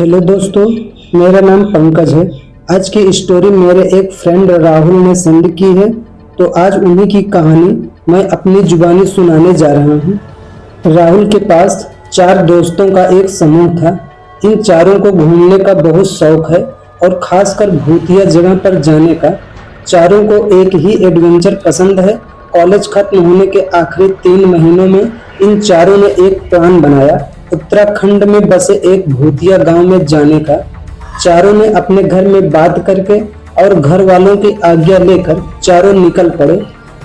Hello दोस्तों, मेरा नाम पंकज है। आज की स्टोरी मेरे एक फ्रेंड राहुल ने सेंड की है, तो आज उन्हीं की कहानी मैं अपनी जुबानी सुनाने जा रहा हूँ। राहुल के पास 4 दोस्तों का एक समूह था। इन चारों को घूमने का बहुत शौक है और खासकर भूतिया जगह पर जाने का। चारों को एक ही एडवेंचर पसंद है। कॉलेज खत्म होने के आखिरी 3 महीनों में इन चारों ने एक प्लान बनाया, उत्तराखंड में बसे एक भूतिया गांव में जाने का। चारों ने अपने घर में बात करके और घर वालों की आज्ञा लेकर चारों निकल पड़े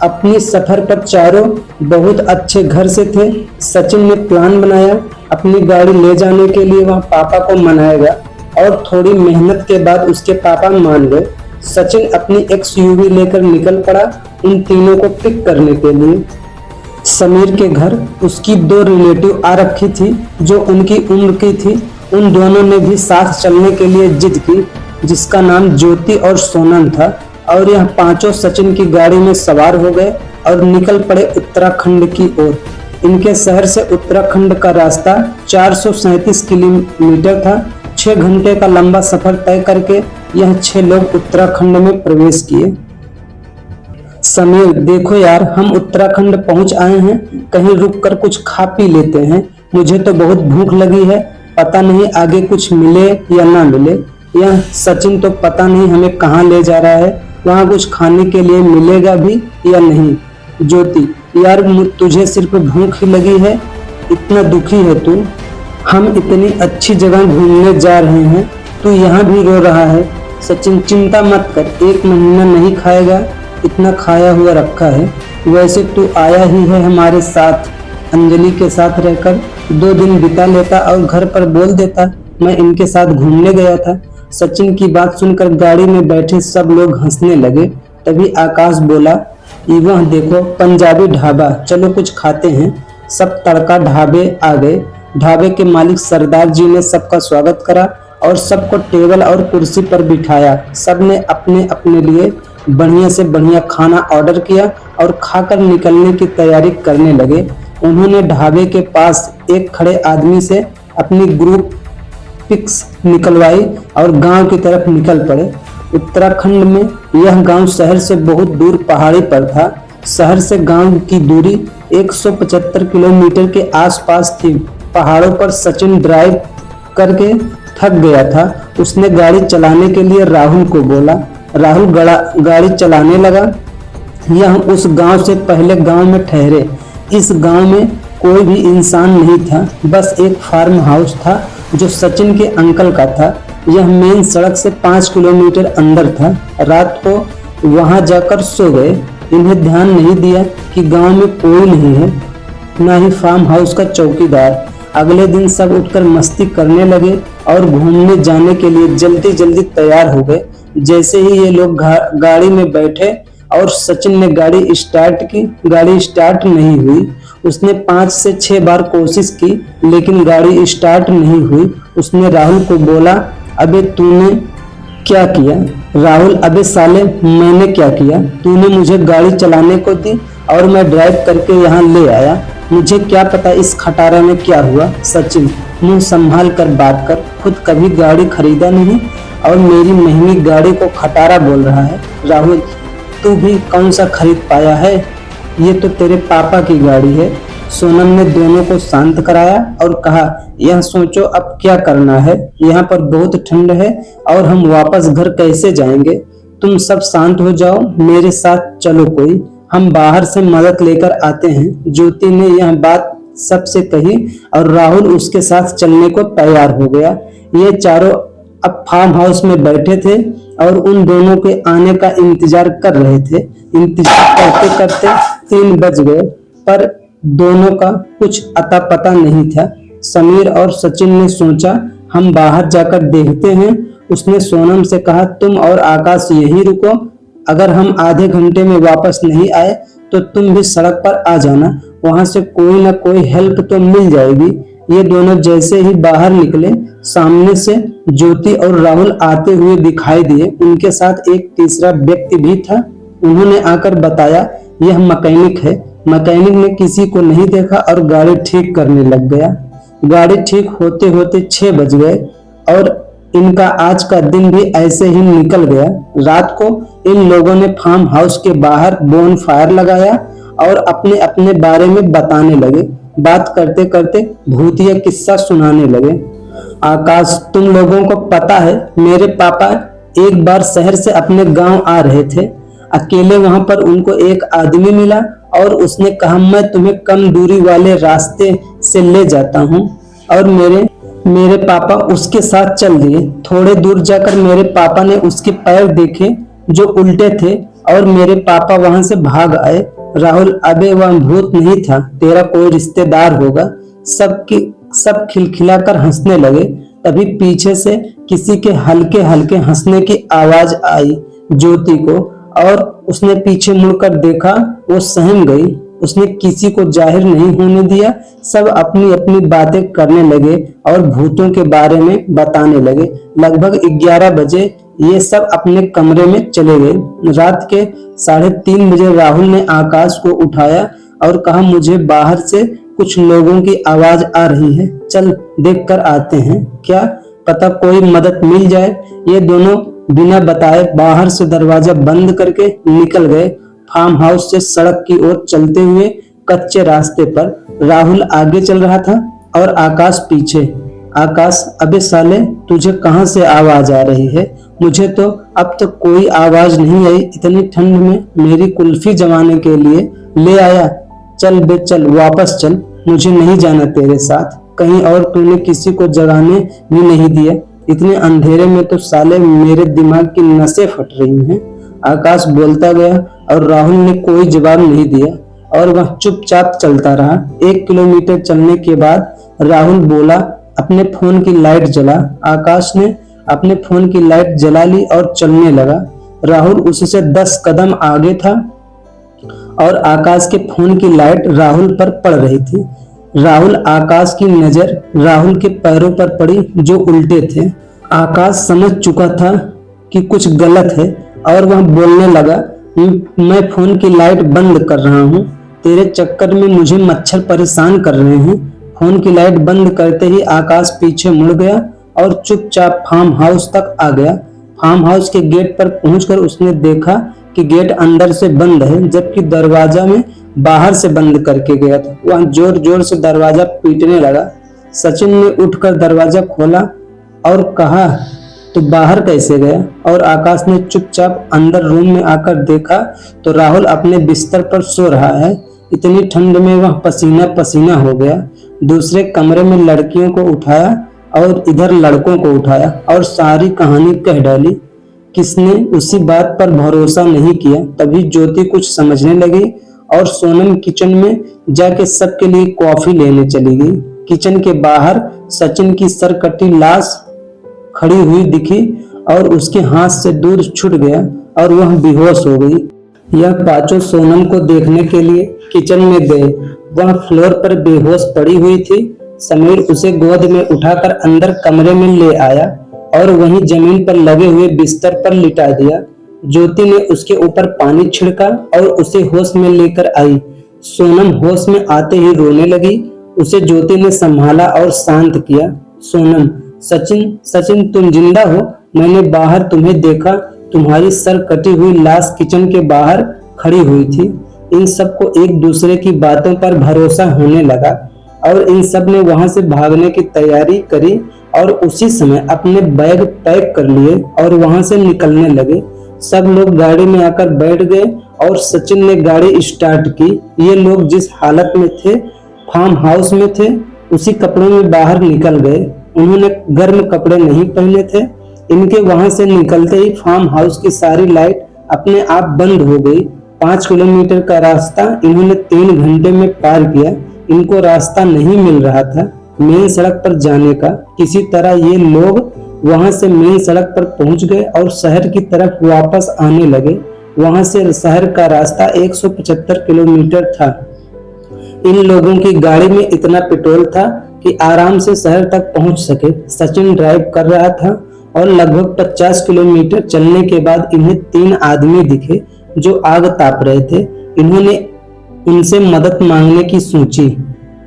अपनी सफर पर। चारों बहुत अच्छे घर से थे। सचिन ने प्लान बनाया, अपनी गाड़ी ले जाने के लिए वहां पापा को मनाएगा और थोड़ी मेहनत के बाद उसके पापा मान गए। सचिन अपनी एक्सयूवी लेकर निकल पड़ा उन तीनों को पिक करने के लिए। समीर के घर उसकी 2 रिलेटिव आ रखी थी जो उनकी उम्र की थी। उन दोनों ने भी साथ चलने के लिए जिद की, जिसका नाम ज्योति और सोनम था। और यह पांचों सचिन की गाड़ी में सवार हो गए और निकल पड़े उत्तराखंड की ओर। इनके शहर से उत्तराखंड का रास्ता 437 किलोमीटर था। 6 घंटे का लंबा सफर तय करके यह 6 लोग उत्तराखंड में प्रवेश किए। समीर, देखो यार, हम उत्तराखंड पहुंच आए हैं, कहीं रुक कर कुछ खा पी लेते हैं। मुझे तो बहुत भूख लगी है, पता नहीं आगे कुछ मिले या ना मिले। यह सचिन तो पता नहीं हमें कहाँ ले जा रहा है, वहाँ कुछ खाने के लिए मिलेगा भी या नहीं। ज्योति, यार तुझे सिर्फ भूख ही लगी है, इतना दुखी है तू। हम इतनी अच्छी जगह घूमने जा रहे हैं, तू यहाँ भी रो रहा है। सचिन, चिंता मत कर, 1 महीना नहीं खाएगा, इतना खाया हुआ रखा है। वैसे तू आया ही है हमारे साथ, अंजलि के साथ रहकर 2 दिन बिता लेता और घर पर बोल देता मैं इनके साथ घूमने गया था। सचिन की बात सुनकर गाड़ी में बैठे सब लोग हंसने लगे। तभी आकाश बोला, वह देखो पंजाबी ढाबा, चलो कुछ खाते हैं। सब तड़का ढाबे आ गए। ढाबे के मालिक सरदार जी ने सबका स्वागत करा और सबको टेबल और कुर्सी पर बिठाया। सब ने अपने अपने लिए बढ़िया से बढ़िया खाना ऑर्डर किया और खाकर निकलने की तैयारी करने लगे। उन्होंने ढाबे के पास एक खड़े आदमी से अपनी ग्रुप पिक्स निकलवाई और गांव की तरफ निकल पड़े। उत्तराखंड में यह गांव शहर से बहुत दूर पहाड़ी पर था। शहर से गांव की दूरी 175 किलोमीटर के आसपास थी। पहाड़ों पर सचिन ड्राइव करके थक गया था। उसने गाड़ी चलाने के लिए राहुल को बोला। राहुल गाड़ी चलाने लगा। यह उस गांव से पहले गांव में ठहरे। इस गांव में कोई भी इंसान नहीं था, बस एक फार्म हाउस था जो सचिन के अंकल का था। यह मेन सड़क से 5 किलोमीटर अंदर था। रात को वहां जाकर सो गए। इन्हें ध्यान नहीं दिया कि गांव में कोई नहीं है, ना ही फार्म हाउस का चौकीदार। अगले दिन सब उठकर मस्ती करने लगे और घूमने जाने के लिए जल्दी जल्दी तैयार हो गए। जैसे ही ये लोग गाड़ी में बैठे और सचिन ने गाड़ी स्टार्ट की, गाड़ी स्टार्ट नहीं हुई। उसने 5 से 6 बार कोशिश की लेकिन गाड़ी स्टार्ट नहीं हुई। उसने राहुल को बोला, अबे तूने क्या किया? राहुल, अबे साले मैंने क्या किया? तूने मुझे गाड़ी चलाने को दी और मैं ड्राइव करके यहाँ ले आया, मुझे क्या पता इस खटारा में क्या हुआ। सचिन, मुंह संभाल कर बात कर, खुद कभी गाड़ी खरीदा नहीं और मेरी महंगी गाड़ी को खटारा बोल रहा है। राहुल, तू भी कौन सा खरीद पाया है, ये तो तेरे पापा की गाड़ी है। सोनम ने दोनों को शांत कराया और कहा, यह सोचो अब क्या करना है, यहाँ पर बहुत ठंड है और हम वापस घर कैसे जाएंगे। तुम सब शांत हो जाओ, मेरे साथ चलो, कोई हम बाहर से मदद लेकर आते हैं। ज्योति ने यह बात सबसे कही और राहुल उसके साथ चलने को तैयार हो गया। ये चारों अब फार्म हाउस में बैठे थे और उन दोनों के आने का इंतजार कर रहे थे। इंतजार करते करते 3 बज गए पर दोनों का कुछ अता पता नहीं था। समीर और सचिन ने सोचा हम बाहर जाकर देखते हैं। उसने सोनम से कहा, तुम और आकाश यहीं रुको, अगर हम आधे घंटे में वापस नहीं आए तो तुम भी सड़क पर आ जाना, वहां से कोई ना कोई हेल्प तो मिल जाएगी। ये दोनों जैसे ही बाहर निकले, सामने से ज्योति और राहुल आते हुए दिखाई दिए। उनके साथ एक तीसरा व्यक्ति भी था। उन्होंने आकर बताया, यह मैकेनिक है। मैकेनिक ने किसी को नहीं देखा और गाड़ी ठीक करने लग गया। गाड़ी ठीक होते होते 6 बज गए और इनका आज का दिन भी ऐसे ही निकल गया। रात को इन लोगों ने फार्म हाउस के बाहर बोन फायर लगाया और अपने अपने बारे में बताने लगे। बात करते करते भूतिया किस्सा सुनाने लगे। आकाश, तुम लोगों को पता है, मेरे पापा एक बार शहर से अपने गांव आ रहे थे। अकेले वहां पर उनको एक आदमी मिला और उसने कहा, मैं तुम्हें कम दूरी वाले रास्ते से ले जाता हूं। और मेरे पापा उसके साथ चल दिए। थोड़े दूर जाकर मेरे पापा ने उसके पैर देखे जो उल्टे थे और मेरे पापा वहां से भाग आए। राहुल, अबे वह भूत नहीं था, तेरा कोई रिश्तेदार होगा। सब खिलखिलाकर हंसने लगे। तभी पीछे से किसी के हल्के हल्के हंसने की आवाज आई ज्योति को, और उसने पीछे मुड़कर देखा। वो सहम गई। उसने किसी को जाहिर नहीं होने दिया। सब अपनी अपनी बातें करने लगे और भूतों के बारे में बताने लगे। लगभग 11 बजे ये सब अपने कमरे में चले गए। रात के 3:30 बजे राहुल ने आकाश को उठाया और कहा, मुझे बाहर से कुछ लोगों की आवाज आ रही है, चल देख कर आते हैं, क्या पता कोई मदद मिल जाए। ये दोनों बिना बताए बाहर से दरवाजा बंद करके निकल गए। फार्म हाउस से सड़क की ओर चलते हुए कच्चे रास्ते पर राहुल आगे चल रहा था और आकाश पीछे। आकाश, अबे साले, तुझे कहां से आवाज आ रही है? मुझे तो अब तक कोई आवाज नहीं आई। इतनी ठंड में मेरी कुल्फी जमाने के लिए ले आया। चल बे चल, वापस चल, मुझे नहीं जाना तेरे साथ कहीं, और तूने किसी को जगाने भी नहीं दिया। इतने अंधेरे में तो साले मेरे दिमाग की नसें फट रही हैं। आकाश बोलता गया और राहुल ने कोई जवाब नहीं दिया और वह चुपचाप चलता रहा। 1 किलोमीटर चलने के बाद राहुल बोला, अपने फोन की लाइट जला। आकाश ने अपने फोन की लाइट जला ली और चलने लगा। राहुल उससे 10 कदम आगे था और आकाश के फोन की लाइट राहुल पर पड़ रही थी। आकाश की नजर राहुल के पैरों पर पड़ी जो उल्टे थे। आकाश समझ चुका था कि कुछ गलत है और वह बोलने लगा, मैं फोन की लाइट बंद कर रहा हूँ, तेरे चक्कर में मुझे मच्छर परेशान कर रहे हैं। फोन की लाइट बंद करते ही आकाश पीछे मुड़ गया और चुपचाप फार्म हाउस तक आ गया। फार्म हाउस के गेट पर पहुंचकर उसने देखा कि गेट अंदर से बंद है, जबकि दरवाजा में बाहर से बंद करके गया था। वह जोर जोर से दरवाजा पीटने लगा। सचिन ने उठकर दरवाजा खोला और कहा, तो बाहर कैसे गया? और आकाश ने चुपचाप अंदर रूम में आकर देखा तो राहुल अपने बिस्तर पर सो रहा है। इतनी ठंड में वह पसीना पसीना हो गया। दूसरे कमरे में लड़कियों को उठाया और इधर लड़कों को उठाया और सारी कहानी कह डाली। किसने उसी बात पर भरोसा नहीं किया। तभी ज्योति कुछ समझने लगी और सोनम किचन में जाके सबके लिए कॉफी लेने चली गई। किचन के बाहर सचिन की सरकटी लाश खड़ी हुई दिखी और उसके हाथ से दूध छूट गया और वह बेहोश हो गई। यह पांचों सोनम को देखने के लिए किचन में गए। वह फ्लोर पर बेहोश पड़ी हुई थी। समीर उसे गोद में उठाकर अंदर कमरे में ले आया और वहीं जमीन पर लगे हुए बिस्तर पर लिटा दिया। ज्योति ने उसके ऊपर पानी छिड़का और उसे होश में लेकर आई। सोनम होश में आते ही रोने लगी। उसे ज्योति ने संभाला और शांत किया। सोनम, सचिन तुम जिंदा हो? मैंने बाहर तुम्हें देखा, तुम्हारी सर कटी हुई लाश किचन के बाहर खड़ी हुई थी। इन सबको एक दूसरे की बातों पर भरोसा होने लगा और इन सब ने वहां से भागने की तैयारी करी और उसी समय अपने बैग पैक कर लिए और वहां से निकलने लगे। सब लोग गाड़ी में आकर बैठ गए और सचिन ने गाड़ी स्टार्ट की। ये लोग जिस हालत में थे, फार्म हाउस में थे, उसी कपड़ों में बाहर निकल गए। उन्होंने गर्म कपड़े नहीं पहने थे। इनके वहां से निकलते ही फार्म हाउस की सारी लाइट अपने आप बंद हो गई। 5 किलोमीटर का रास्ता इन्होंने 3 घंटे में पार किया। इनको रास्ता नहीं मिल रहा था मेन सड़क पर जाने का। किसी तरह ये लोग वहां से मेन सड़क पर पहुंच गए और शहर की तरफ वापस आने लगे। वहां से शहर का रास्ता 175 किलोमीटर था। इन लोगों की गाड़ी में इतना पेट्रोल था कि आराम से शहर तक पहुंच सके। सचिन ड्राइव कर रहा था और लगभग 50 किलोमीटर चलने के बाद इन्हें 3 आदमी दिखे जो आग ताप रहे थे। इन्होंने उनसे मदद मांगने की सोची।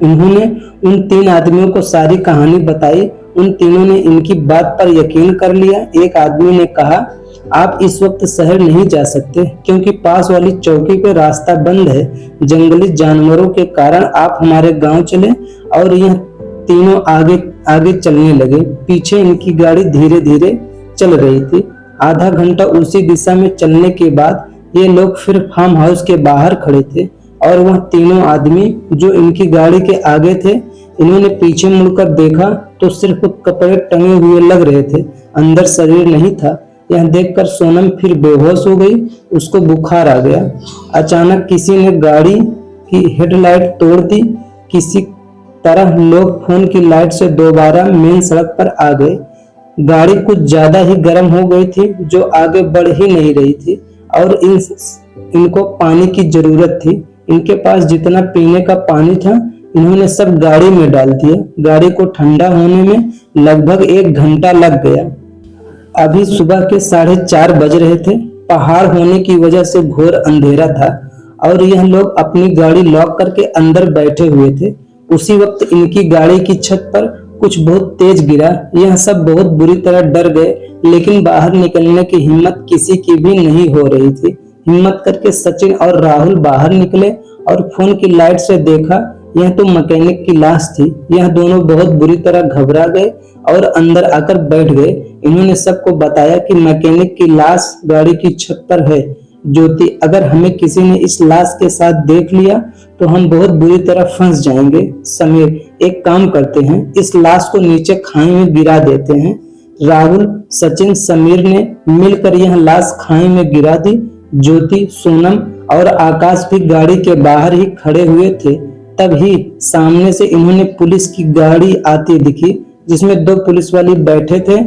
उन्होंने उन 3 आदमियों को सारी कहानी बताई उन तीनों ने इनकी बात पर यकीन कर लिया। एक आदमी ने कहा, आप इस वक्त शहर नहीं जा सकते क्योंकि पास वाली चौकी पे रास्ता बंद है। जंगली जानवरों के कारण आप हमारे गांव चले। और यह तीनों आगे आगे चलने लगे। पीछे इनकी गाड़ी धीरे धीरे चल रही थी। आधा घंटा उसी दिशा में चलने के बाद ये लोग फिर फार्म हाउस के बाहर खड़े थे और वह तीनों आदमी जो इनकी गाड़ी के आगे थे, इन्होंने पीछे मुड़कर देखा तो सिर्फ कपड़े टंगे हुए लग रहे थे, अंदर शरीर नहीं था। यह देखकर सोनम फिर बेहोश हो गई, उसको बुखार आ गया। अचानक किसी ने गाड़ी की हेडलाइट तोड़ दी। किसी तरह लोग फोन की लाइट से दोबारा मेन सड़क पर आ गए। गाड़ी कुछ ज्यादा ही गर्म हो गई थी, जो आगे बढ़ ही नहीं रही थी और इनको पानी की जरूरत थी। इनके पास जितना पीने का पानी था इन्होंने सब गाड़ी में डाल दिया। गाड़ी को ठंडा होने में लगभग 1 घंटा लग गया। अभी सुबह के 4:30 बज रहे थे। पहाड़ होने की वजह से घोर अंधेरा था और यह लोग अपनी गाड़ी लॉक करके अंदर बैठे हुए थे। उसी वक्त इनकी गाड़ी की छत पर कुछ बहुत तेज गिरा। यह सब बहुत बुरी तरह डर गए, लेकिन बाहर निकलने की हिम्मत किसी की भी नहीं हो रही थी। हिम्मत करके सचिन और राहुल बाहर निकले और फोन की लाइट से देखा, यह तो मैकेनिक की लाश थी। यह दोनों बहुत बुरी तरह घबरा गए और अंदर आकर बैठ गए। इन्होंने सबको बताया कि मैकेनिक की लाश गाड़ी की छत पर है। ज्योति, अगर हमें किसी ने इस लाश के साथ देख लिया तो हम बहुत बुरी तरह फंस जाएंगे। समीर, एक काम करते हैं, इस लाश को नीचे खाई में गिरा देते हैं। राहुल, सचिन, समीर ने मिलकर यह लाश खाई में गिरा दी। ज्योति, सोनम और आकाश भी गाड़ी के बाहर ही खड़े हुए थे। तभी सामने से इन्होंने पुलिस की गाड़ी आती दिखी, जिसमें 2 पुलिस वाले बैठे थे।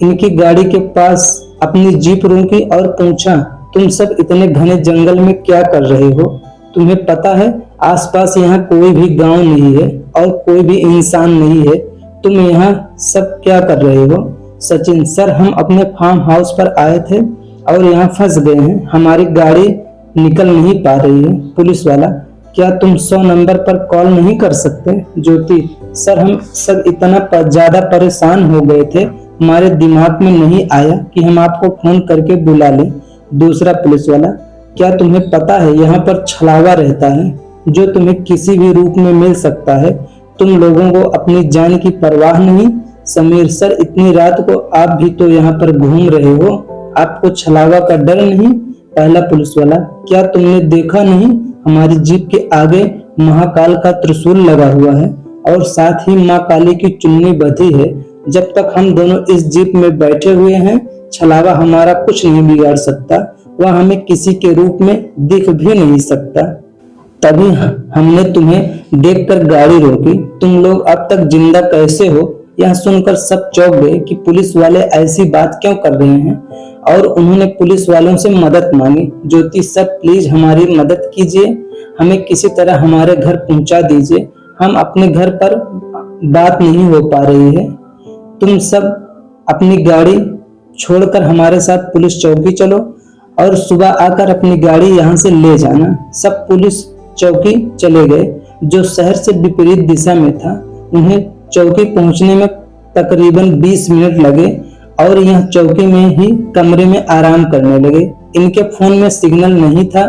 इनकी गाड़ी के पास अपनी जीप रोकी और पूछा, तुम सब इतने घने जंगल में क्या कर रहे हो? तुम्हें पता है आसपास यहाँ कोई भी गांव नहीं है और कोई भी इंसान नहीं है। तुम यहाँ सब क्या कर रहे हो? सचिन, सर हम अपने फार्म हाउस पर आए थे और यहाँ फंस गए हैं। हमारी गाड़ी निकल नहीं पा रही है। पुलिस वाला, क्या तुम 100 नंबर पर कॉल नहीं कर सकते? ज्योति, सर हम सब इतना ज्यादा परेशान हो गए थे, हमारे दिमाग में नहीं आया कि हम आपको फोन करके बुला लें। दूसरा पुलिस वाला, क्या तुम्हें पता है यहाँ पर छलावा रहता है जो तुम्हें किसी भी रूप में मिल सकता है? तुम लोगों को अपनी जान की परवाह नहीं। समीर, सर इतनी रात को आप भी तो यहाँ पर घूम रहे हो, आपको छलावा का डर नहीं? पहला पुलिस वाला, क्या तुमने देखा नहीं हमारी जीप के आगे महाकाल का त्रिशूल लगा हुआ है और साथ ही माँ काली की चुन्नी बंधी है। जब तक हम दोनों इस जीप में बैठे हुए हैं, छलावा हमारा कुछ नहीं बिगाड़ सकता। वह हमें किसी के रूप में दिख भी नहीं सकता। तभी हमने तुम्हें देखकर गाड़ी रोकी। तुम लोग अब तक जिंदा कैसे हो? यह सुनकर सब चौंक गए कि पुलिस वाले ऐसी बात क्यों कर रहे हैं और उन्होंने पुलिस वालों से मदद मांगी। ज्योति, सर प्लीज हमारी मदद कीजिए, हमें किसी तरह हमारे घर पहुंचा दीजिए। हम अपने घर पर बात नहीं हो पा रही है। तुम सब अपनी गाड़ी छोड़कर हमारे साथ पुलिस चौकी चलो और सुबह आकर अपनी गाड़ी यहाँ से ले जाना। सब पुलिस चौकी चले गए, जो शहर से विपरीत दिशा में था। उन्हें चौकी पहुंचने में तकरीबन 20 मिनट लगे और यह चौकी में ही कमरे में आराम करने लगे। इनके फोन में सिग्नल नहीं था,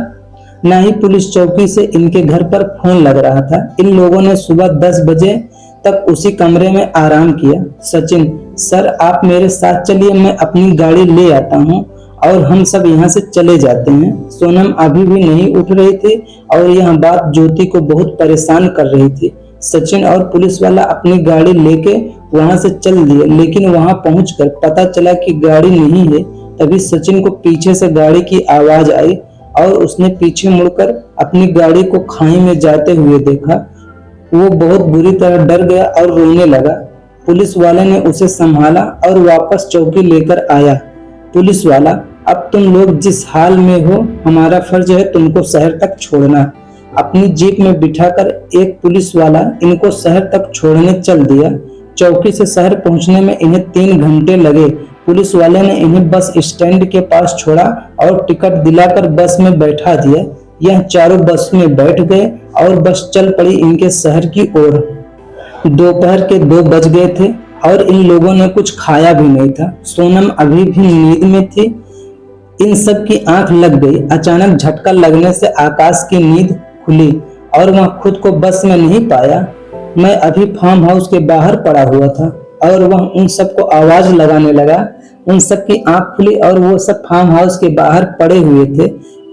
न ही पुलिस चौकी से इनके घर पर फोन लग रहा था। इन लोगों ने सुबह 10 बजे तक उसी कमरे में आराम किया। सचिन, सर आप मेरे साथ चलिए, मैं अपनी गाड़ी ले आता हूँ और हम सब यहाँ से चले जाते हैं। सोनम अभी भी नहीं उठ रही थी और यह बात ज्योति को बहुत परेशान कर रही थी। सचिन और पुलिस वाला अपनी गाड़ी लेके वहां से चल दिए, लेकिन वहां पहुंचकर पता चला कि गाड़ी नहीं है। तभी सचिन को पीछे से गाड़ी की आवाज आई और उसने पीछे मुड़कर अपनी गाड़ी को खाई में जाते हुए देखा। वो बहुत बुरी तरह डर गया और रोने लगा। पुलिस वाले ने उसे संभाला और वापस चौकी लेकर आया। पुलिस वाला, अब तुम लोग जिस हाल में हो, हमारा फर्ज है तुमको शहर तक छोड़ना। अपनी जीप में बिठाकर एक पुलिस वाला इनको शहर तक छोड़ने चल दिया। चौकी से शहर पहुंचने में इन्हें 3 घंटे लगे। पुलिस वाले ने इन्हें बस स्टैंड के पास छोड़ा और टिकट दिलाकर बस में बैठा दिया। यह चारों बस में बैठ गए और बस चल पड़ी इनके शहर की ओर। दोपहर के 2 बज गए थे। और इन लोगों ने कुछ खाया भी नहीं था। सोनम अभी भी नींद में थी। इन सब की आंख लग गई। अचानक झटका लगने से आकाश की नींद खुली और वह खुद को बस में नहीं पाया। मैं अभी फार्म हाउस के बाहर पड़ा हुआ था और वह उन सबको आवाज लगाने लगा। उन सब की आंख खुली और वो सब फार्म हाउस के बाहर पड़े हुए थे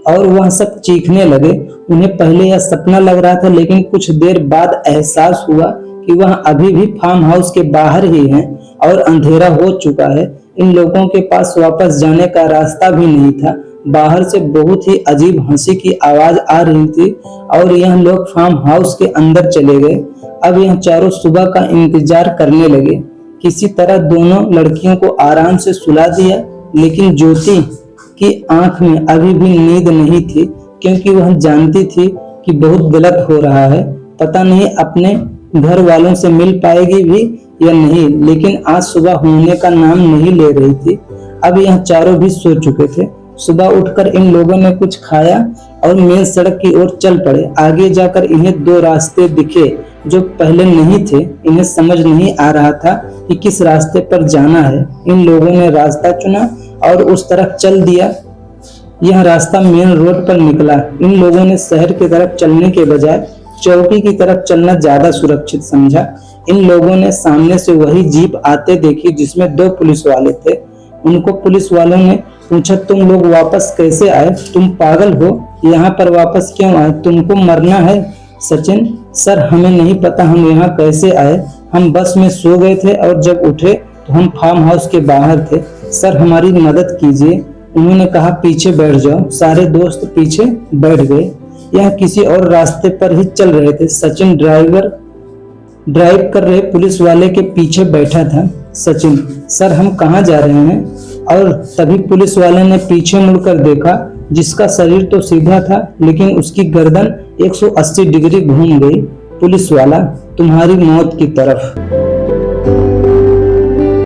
और वह सब चीखने लगे। उन्हें पहले यह सपना लग रहा था, लेकिन कुछ देर बाद एहसास हुआ कि वह अभी भी फार्म हाउस के बाहर ही हैं और अंधेरा हो चुका है। इन लोगों के पास वापस जाने का रास्ता भी नहीं था। बाहर से बहुत ही अजीब हंसी की आवाज आ रही थी और यह लोग फार्म हाउस के अंदर चले गए। अब यह चारों सुबह का इंतजार करने लगे। किसी तरह दोनों लड़कियों को आराम से सुला दिया, लेकिन ज्योति की आंख में अभी भी नींद नहीं थी, क्योंकि वह जानती थी कि बहुत गलत हो रहा है। पता नहीं अपने घर वालों से मिल पाएगी भी या नहीं, लेकिन आज सुबह होने का नाम नहीं ले रही थी। अब यह चारों भी सो चुके थे। सुबह उठकर इन लोगों ने कुछ खाया और मेन सड़क की ओर चल पड़े। आगे जाकर इन्हें दो रास्ते दिखे जो पहले नहीं थे। इन्हें समझ नहीं आ रहा था कि किस रास्ते पर जाना है। इन लोगों ने रास्ता चुना और उस तरफ चल दिया। यह रास्ता मेन रोड पर निकला। इन लोगों ने शहर की तरफ चलने के बजाय चौकी की तरफ चलना ज्यादा सुरक्षित समझा। इन लोगों ने सामने से वही जीप आते देखी जिसमें दो पुलिस वाले थे। उनको पुलिस वालों ने पूछा, तुम लोग वापस कैसे आए? तुम पागल हो? यहाँ पर वापस क्यों आए? तुमको मरना है? सचिन, सर हमें नहीं पता हम यहाँ कैसे आए। हम बस में सो गए थे और जब उठे तो हम फार्म हाउस के बाहर थे। सर हमारी मदद कीजिए। उन्होंने कहा, पीछे बैठ जाओ। सारे दोस्त पीछे बैठ गए। यह किसी और रास्ते पर ही चल रहे थे। सचिन ड्राइव कर रहे पुलिस वाले के पीछे बैठा था। सचिन, सर हम कहाँ जा रहे हैं? और तभी पुलिस वाले ने पीछे मुड़कर देखा, जिसका शरीर तो सीधा था लेकिन उसकी गर्दन 180 डिग्री घूम गई। पुलिस वाला, तुम्हारी मौत की तरफ।